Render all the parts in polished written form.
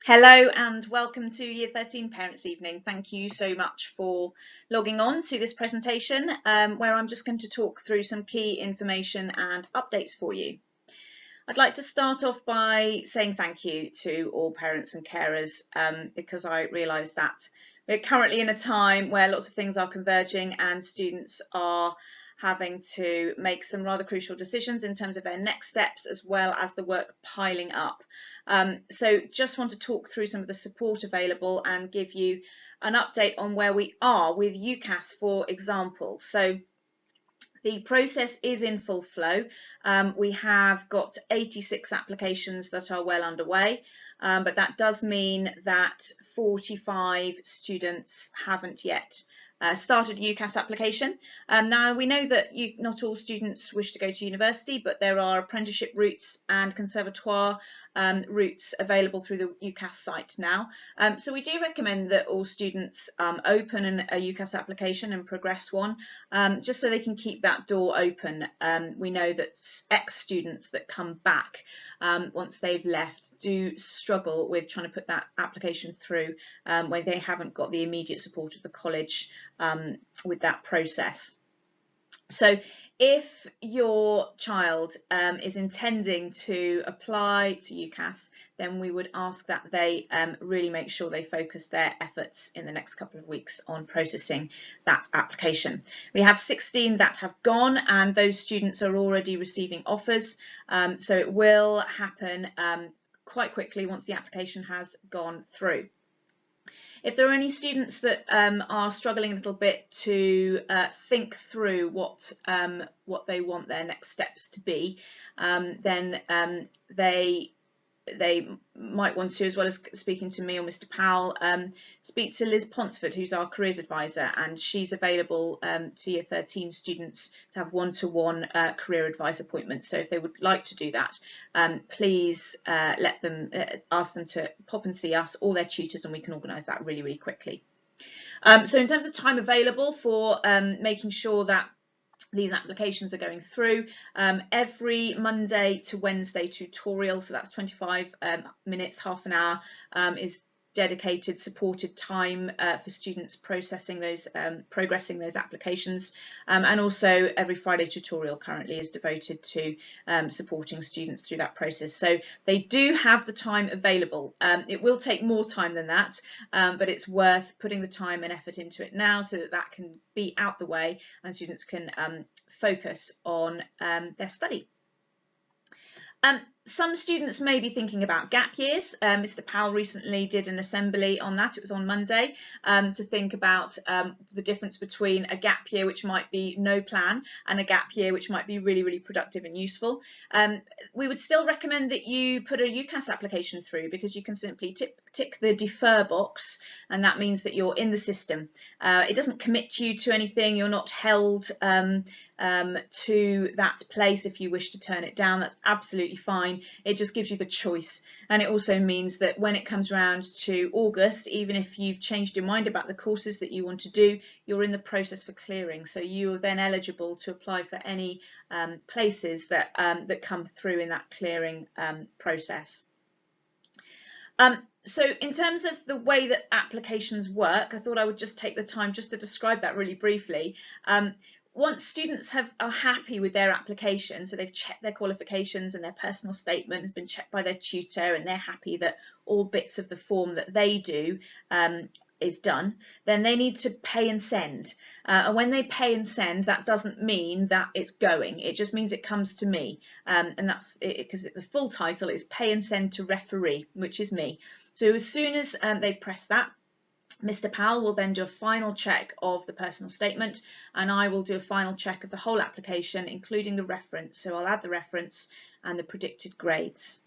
Hello and welcome to Year 13 Parents Evening. Thank you so much for logging on to this presentation where I'm just going to talk through some key information and updates for you. I'd like to start off by saying thank you to all parents and carers because I realise that we're currently in a time where lots of things are converging and students are having to make some rather crucial decisions in terms of their next steps as well as the work piling up. So just want to talk through some of the support available and give you an update on where we are with UCAS, for example. So the process is in full flow. We have got 86 applications that are well underway, but that does mean that 45 students haven't yet started a UCAS application. Now we know that not all students wish to go to university, but there are apprenticeship routes and conservatoire routes available through the UCAS site now. So we do recommend that all students open a UCAS application and progress one, just so they can keep that door open. We know that ex-students that come back once they've left do struggle with trying to put that application through when they haven't got the immediate support of the college with that process. So if your child is intending to apply to UCAS, then we would ask that they really make sure they focus their efforts in the next couple of weeks on processing that application. We have 16 that have gone, and those students are already receiving offers, so it will happen quite quickly once the application has gone through. If there are any students that are struggling a little bit to think through what they want their next steps to be, then they might want to, as well as speaking to me or Mr. Powell, speak to Liz Ponsford, who's our careers advisor, and she's available to Year 13 students to have one-to-one career advice appointments. So if they would like to do that, please let them ask them to pop and see us or their tutors, and we can organise that really, really quickly. So in terms of time available for making sure that these applications are going through, every Monday to Wednesday tutorial, so that's 25 minutes, half an hour, is dedicated supported time for students processing those, progressing those applications, and also every Friday tutorial currently is devoted to supporting students through that process. So they do have the time available. It will take more time than that, but it's worth putting the time and effort into it now so that that can be out the way and students can focus on their study. Some students may be thinking about gap years. Mr. Powell recently did an assembly on that. It was on Monday, to think about the difference between a gap year, which might be no plan, and a gap year, which might be really, really productive and useful. We would still recommend that you put a UCAS application through, because you can simply tick the defer box, and that means that you're in the system. It doesn't commit you to anything. You're not held to that place if you wish to turn it down. That's absolutely fine. It just gives you the choice, and it also means that when it comes around to August, even if you've changed your mind about the courses that you want to do, you're in the process for clearing, so you are then eligible to apply for any places that that come through in that clearing process. So in terms of the way that applications work, I thought I would just take the time just to describe that really briefly. Once students are happy with their application, so they've checked their qualifications and their personal statement has been checked by their tutor, and they're happy that all bits of the form that they do is done, then they need to pay and send. And when they pay and send, that doesn't mean that it's going. It just means it comes to me, and that's because the full title is Pay and Send to Referee, which is me. So as soon as they press that, Mr. Powell will then do a final check of the personal statement, and I will do a final check of the whole application, including the reference. So I'll add the reference and the predicted grades.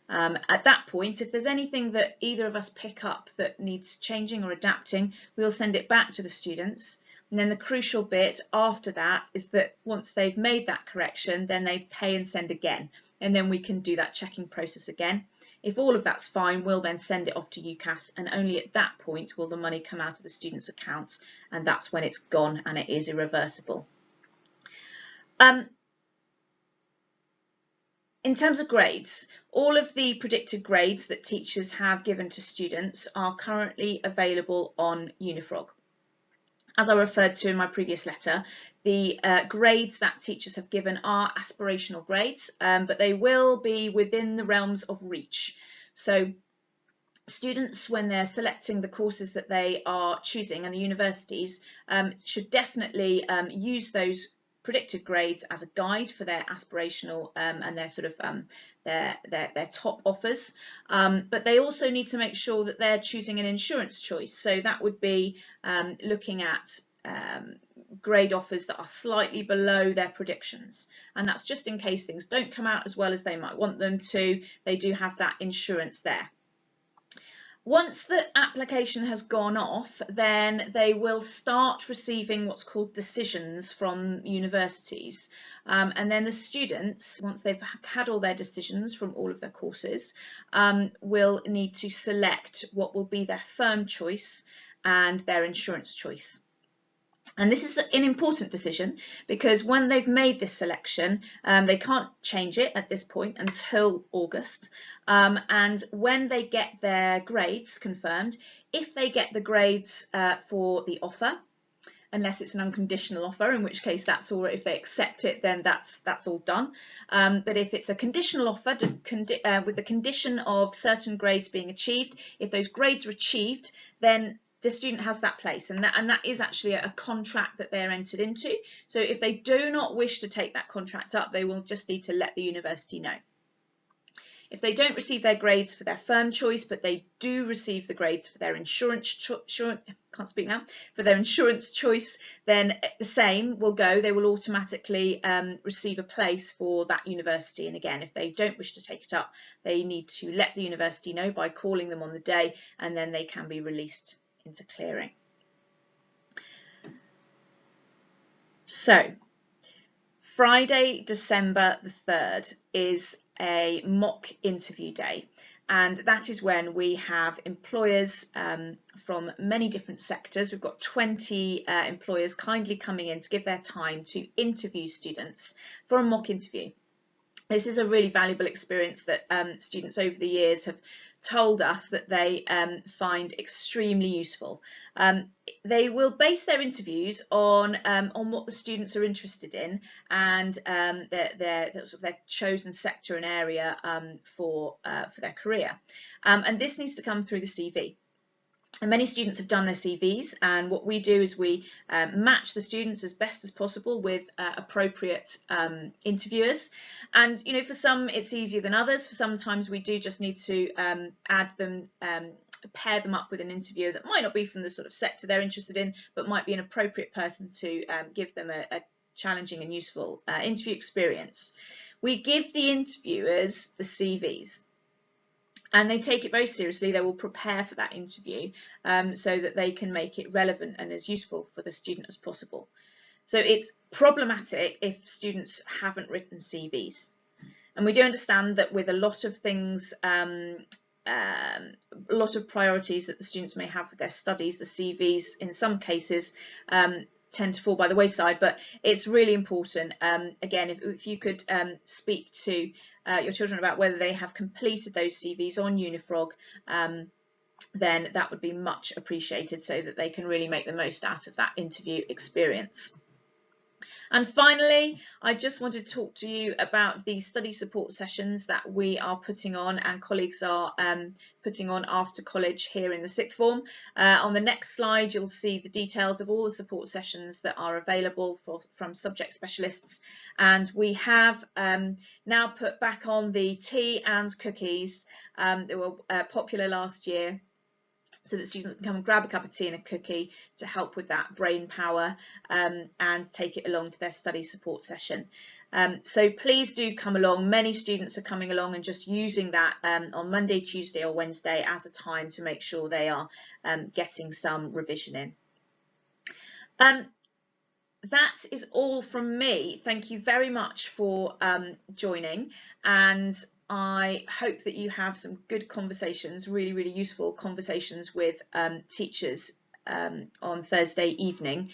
At that point, if there's anything that either of us pick up that needs changing or adapting, we'll send it back to the students. And then the crucial bit after that is that once they've made that correction, then they pay and send again, and then we can do that checking process again. If all of that's fine, we'll then send it off to UCAS, and only at that point will the money come out of the student's account, and that's when it's gone and it is irreversible. In terms of grades, all of the predicted grades that teachers have given to students are currently available on Unifrog. As I referred to in my previous letter, the grades that teachers have given are aspirational grades, but they will be within the realms of reach. So students, when they're selecting the courses that they are choosing and the universities, should definitely use those predicted grades as a guide for their aspirational and their sort of their top offers, but they also need to make sure that they're choosing an insurance choice. So that would be looking at grade offers that are slightly below their predictions, and that's just in case things don't come out as well as they might want them to. They do have that insurance there. Once the application has gone off, then they will start receiving what's called decisions from universities. And then the students, once they've had all their decisions from all of their courses, will need to select what will be their firm choice and their insurance choice. And this is an important decision because when they've made this selection, they can't change it at this point until August. And when they get their grades confirmed, if they get the grades for the offer, unless it's an unconditional offer, in which case that's all right. If they accept it, then that's all done. But if it's a conditional offer with the condition of certain grades being achieved, if those grades are achieved, then the student has that place, and that is actually a contract that they're entered into. So if they do not wish to take that contract up, they will just need to let the university know. If they don't receive their grades for their firm choice, but they do receive the grades for their insurance choice, then the same will go. They will automatically receive a place for that university. And again, if they don't wish to take it up, they need to let the university know by calling them on the day, and then they can be released into clearing. So Friday, December the 3rd is a mock interview day, and that is when we have employers from many different sectors. We've got 20 employers kindly coming in to give their time to interview students for a mock interview. This is a really valuable experience that students over the years have told us that they find extremely useful. They will base their interviews on what the students are interested in and their chosen sector and area for their career. And this needs to come through the CV. And many students have done their CVs, and what we do is we match the students as best as possible with appropriate interviewers. And for some it's easier than others. For sometimes we do just need to pair them up with an interviewer that might not be from the sort of sector they're interested in, but might be an appropriate person to give them a challenging and useful interview experience. We give the interviewers the CVs, and they take it very seriously. They will prepare for that interview so that they can make it relevant and as useful for the student as possible. So it's problematic if students haven't written CVs. And we do understand that with a lot of things, a lot of priorities that the students may have with their studies, the CVs in some cases tend to fall by the wayside, but it's really important. Again, if you could speak to your children about whether they have completed those CVs on Unifrog, then that would be much appreciated so that they can really make the most out of that interview experience. And finally, I just wanted to talk to you about the study support sessions that we are putting on and colleagues are putting on after college here in the sixth form. On the next slide, you'll see the details of all the support sessions that are available from subject specialists. And we have now put back on the tea and cookies. They were popular last year, so that students can come and grab a cup of tea and a cookie to help with that brain power and take it along to their study support session. So please do come along. Many students are coming along and just using that on Monday, Tuesday or Wednesday as a time to make sure they are getting some revision in. That is all from me. Thank you very much for joining, and I hope that you have some good conversations, really useful conversations with teachers on Thursday evening.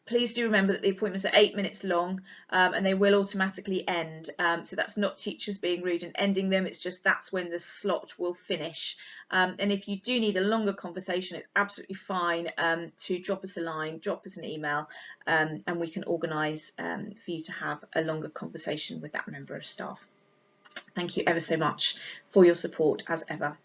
please do remember that the appointments are 8 minutes long, and they will automatically end. So that's not teachers being rude and ending them, it's just that's when the slot will finish. And if you do need a longer conversation, it's absolutely fine to drop us a line, drop us an email, and we can organise for you to have a longer conversation with that member of staff. Thank you ever so much for your support as ever.